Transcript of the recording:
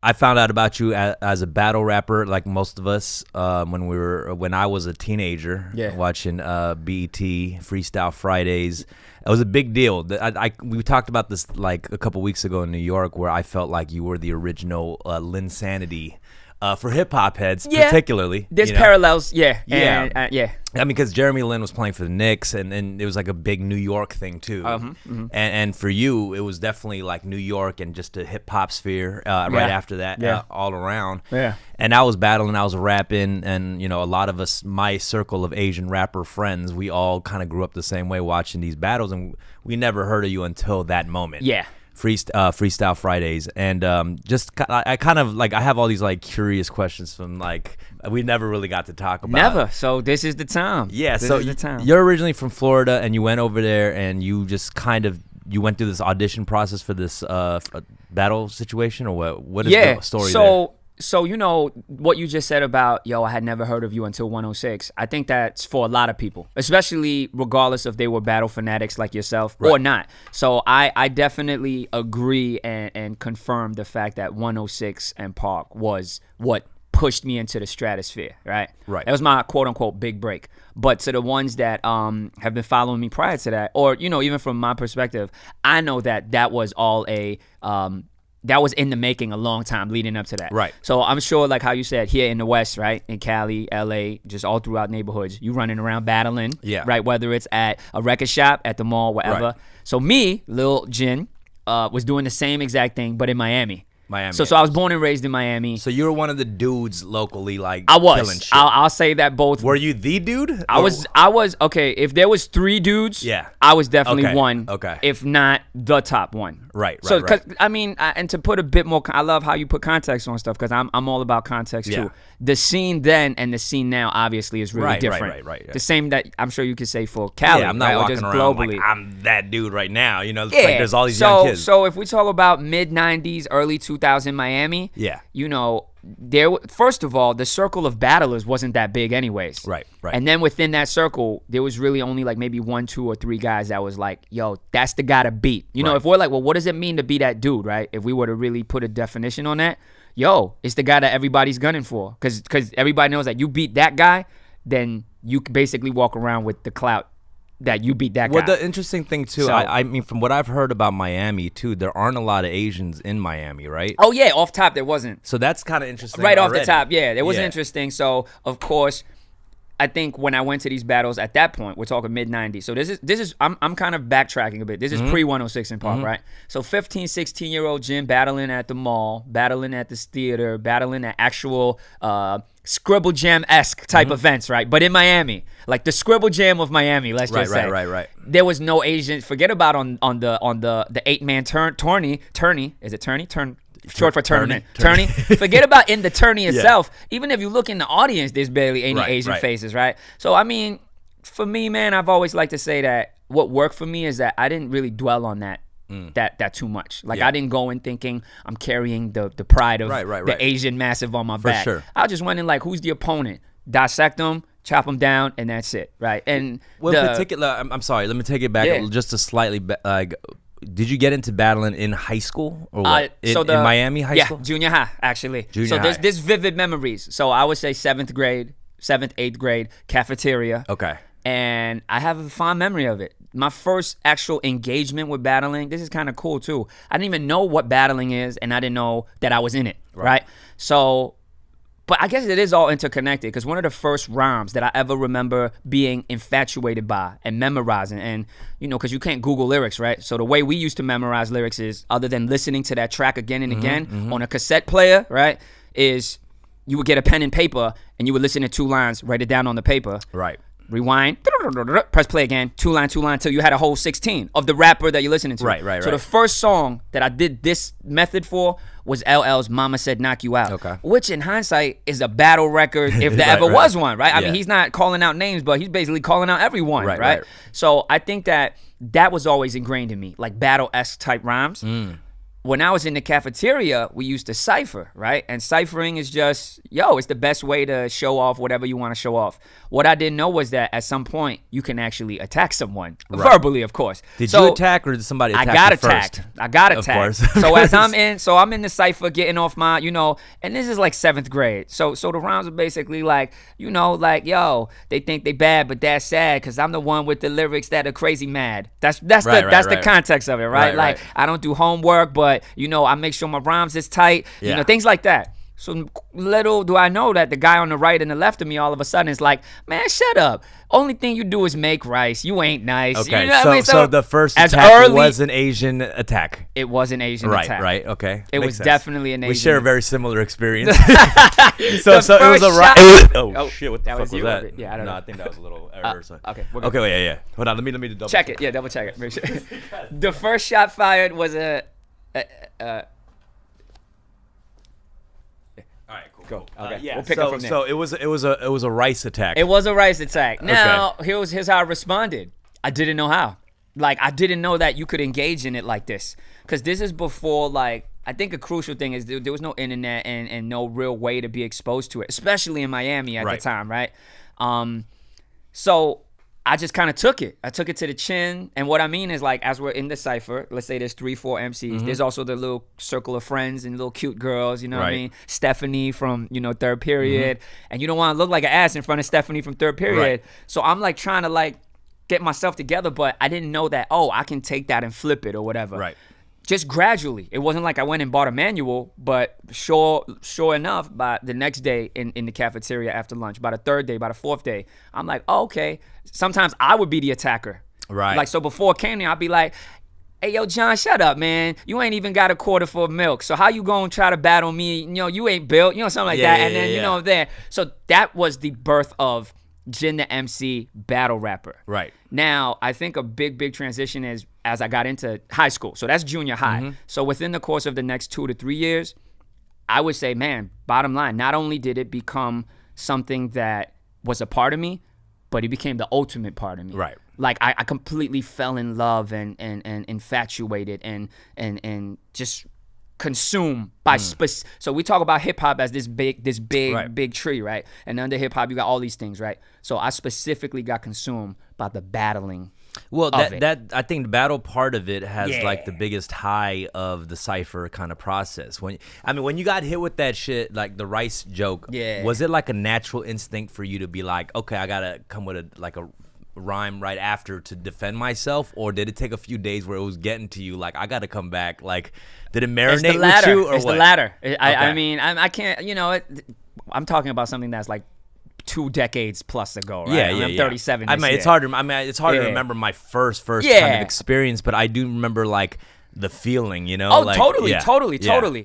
I found out about you as a battle rapper, like most of us, when I was a teenager, watching BET Freestyle Fridays. It was a big deal. We talked about this like a couple weeks ago in New York, where I felt like you were the original Linsanity. For hip hop heads, particularly, there's parallels, yeah. I mean, because Jeremy Lin was playing for the Knicks, and it was like a big New York thing too. And for you, it was definitely like New York and just a hip hop sphere. Right after that, all around. Yeah. And I was battling, I was rapping, and a lot of us, my circle of Asian rapper friends, we all kind of grew up the same way, watching these battles, and we never heard of you until that moment. Yeah. Freestyle Fridays, and I kind of like, I have all these like curious questions from like we never really got to talk about. Never. So this is the time. Yeah. So you're originally from Florida, and you went over there, and you just you went through this audition process for this battle situation, or what? What is the story there? So what you just said about, I had never heard of you until 106. I think that's for a lot of people, especially regardless if they were battle fanatics like yourself or not. So I definitely agree and confirm the fact that 106 and Park was what pushed me into the stratosphere, right? Right. That was my quote-unquote big break. But to the ones that have been following me prior to that, or, even from my perspective, I know that was all that was in the making a long time leading up to that. Right. So I'm sure, like how you said, here in the West, right, in Cali, LA, just all throughout neighborhoods, you running around battling, right, whether it's at a record shop, at the mall, wherever. Right. So me, Lil Jin, was doing the same exact thing, but in Miami. So I was born and raised in Miami. So you were one of the dudes locally, like I was. Killing shit. I'll say that both. Were you the dude? I was okay. If there was 3 dudes, I was definitely one. Okay. If not the top one. Right. So, cause I mean, and to put a bit more, I love how you put context on stuff, because I'm all about context too. The scene then and the scene now obviously is really different. Right. The same that I'm sure you could say for Cali. Yeah, I'm not walking just around globally. like I'm that dude right now. It's like there's all these young kids. So if we talk about mid 90s, early 2000 Miami, first of all, the circle of battlers wasn't that big anyways. Right. And then within that circle, there was really only like maybe 1, 2, or 3 guys that was like, yo, that's the guy to beat. If we're like, well, what does it mean to be that dude, right? If we were to really put a definition on that, it's the guy that everybody's gunning for. Because everybody knows that you beat that guy, then you can basically walk around with the clout that you beat that guy. Well, the interesting thing too, I mean, from what I've heard about Miami too, there aren't a lot of Asians in Miami, right? Oh yeah, off top there wasn't. So that's kind of interesting. Right already. Off the top, it was interesting. So of course, I think when I went to these battles at that point, we're talking mid 90s. So this is I'm kind of backtracking a bit. This is pre 106 in Park, right? So 15, 16-year-old Jim battling at the mall, battling at this theater, battling at actual Scribble Jam-esque type events, right? But in Miami, like the Scribble Jam of Miami, let's just say. Right. There was no Asian. Forget about on the 8-man tourney. Is it tourney? Short for tournament. Tourney. Forget about in the tourney itself. Even if you look in the audience, there's barely any Asian faces, right? So, I mean, for me, man, I've always liked to say that what worked for me is that I didn't really dwell on that too much. Like, I didn't go in thinking I'm carrying the pride of the Asian massive on my back. Sure. I just went in like, who's the opponent? Dissect them, chop them down, and that's it, right? And in particular, I'm sorry, let me take it back just a slightly. Did you get into battling in high school or what? In Miami high school? Yeah, junior high, actually. There's vivid memories. So I would say 7th, 8th grade, cafeteria. Okay. And I have a fond memory of it. My first actual engagement with battling, this is kind of cool too. I didn't even know what battling is, and I didn't know that I was in it, right? So, but I guess it is all interconnected, because one of the first rhymes that I ever remember being infatuated by and memorizing, and because you can't Google lyrics, right? So the way we used to memorize lyrics is, other than listening to that track again and again on a cassette player, right, is you would get a pen and paper and you would listen to 2 lines, write it down on the paper. Right. Rewind, press play again, 2 line, till you had a whole 16 of the rapper that you're listening to. Right. So the first song that I did this method for was LL's Mama Said Knock You Out, which in hindsight is a battle record if there ever was one, right? I mean, he's not calling out names, but he's basically calling out everyone, right? So I think that was always ingrained in me, like battle-esque type rhymes. when I was in the cafeteria, we used to cipher, right? And ciphering is just, it's the best way to show off whatever you want to show off. What I didn't know was that at some point you can actually attack someone verbally, of course. Did you attack or did somebody attack you first? I got attacked. Of course. So as I'm in the cipher getting off my, and this is like 7th grade. So the rounds are basically like, they think they bad, but that's sad because I'm the one with the lyrics that are crazy mad. That's the context of it, right? Like I don't do homework, but I make sure my rhymes is tight, things like that. So little do I know that the guy on the right and the left of me all of a sudden is like, man, shut up. Only thing you do is make rice. You ain't nice. Okay, you know what I mean? So the first attack was an Asian attack. It was an Asian attack. Right, okay. It was definitely an Asian. We share a very similar experience. so it was a right. Oh shit! What the fuck was that? Yeah, I don't know. I think that was a little error. Okay. Okay, yeah. Hold on, let me double check it. Yeah, double check it. Make sure. The first shot fired was a all right, cool. Go. Okay. Yeah. We'll pick up from there. So it was a rice attack. It was a rice attack. Now, here's how I responded. I didn't know how. Like, I didn't know that you could engage in it like this. Because this is before, like, I think a crucial thing is there was no internet and no real way to be exposed to it, especially in Miami at the time, right? So I just kind of took it. I took it to the chin. And what I mean is, like, as we're in the cipher, let's say there's 3-4 MCs. There's also the little circle of friends and little cute girls, you know what I mean? Stephanie from, 3rd period. And you don't want to look like an ass in front of Stephanie from 3rd period. Right. So I'm, like, trying to, like, get myself together. But I didn't know that, I can take that and flip it or whatever. Right. Just gradually. It wasn't like I went and bought a manual, but sure enough, by the next day in the cafeteria after lunch, by the 3rd day, by the 4th day, I'm like, okay. Sometimes I would be the attacker. Right. Like, so before it came there, I'd be like, hey, yo, John, shut up, man. You ain't even got a quarter full of milk. So how you gonna try to battle me? You ain't built, something like that. And then, there. So that was the birth of Jin the MC battle rapper. Right. Now, I think a big transition is as I got into high school. So that's junior high. So within the course of the next 2 to 3 years, I would say, man, bottom line, not only did it become something that was a part of me, but it became the ultimate part of me. Right. Like I completely fell in love and infatuated and just consumed by so we talk about hip hop as this big tree, right? And under hip hop you got all these things, right? So I specifically got consumed by the battling. Well, that I think the battle part of it has like the biggest high of the cipher kind of process. When you got hit with that shit, like the rice joke, was it like a natural instinct for you to be like, okay, I gotta come with a rhyme right after to defend myself, or did it take a few days where it was getting to you like I gotta come back? Like, did it marinate with you, or it's what? The latter. I mean, I can't. I'm talking about something that's like 2 decades plus ago, right? I'm 37. It's hard to remember my first kind of experience, but I do remember like the feeling, Oh, like, totally.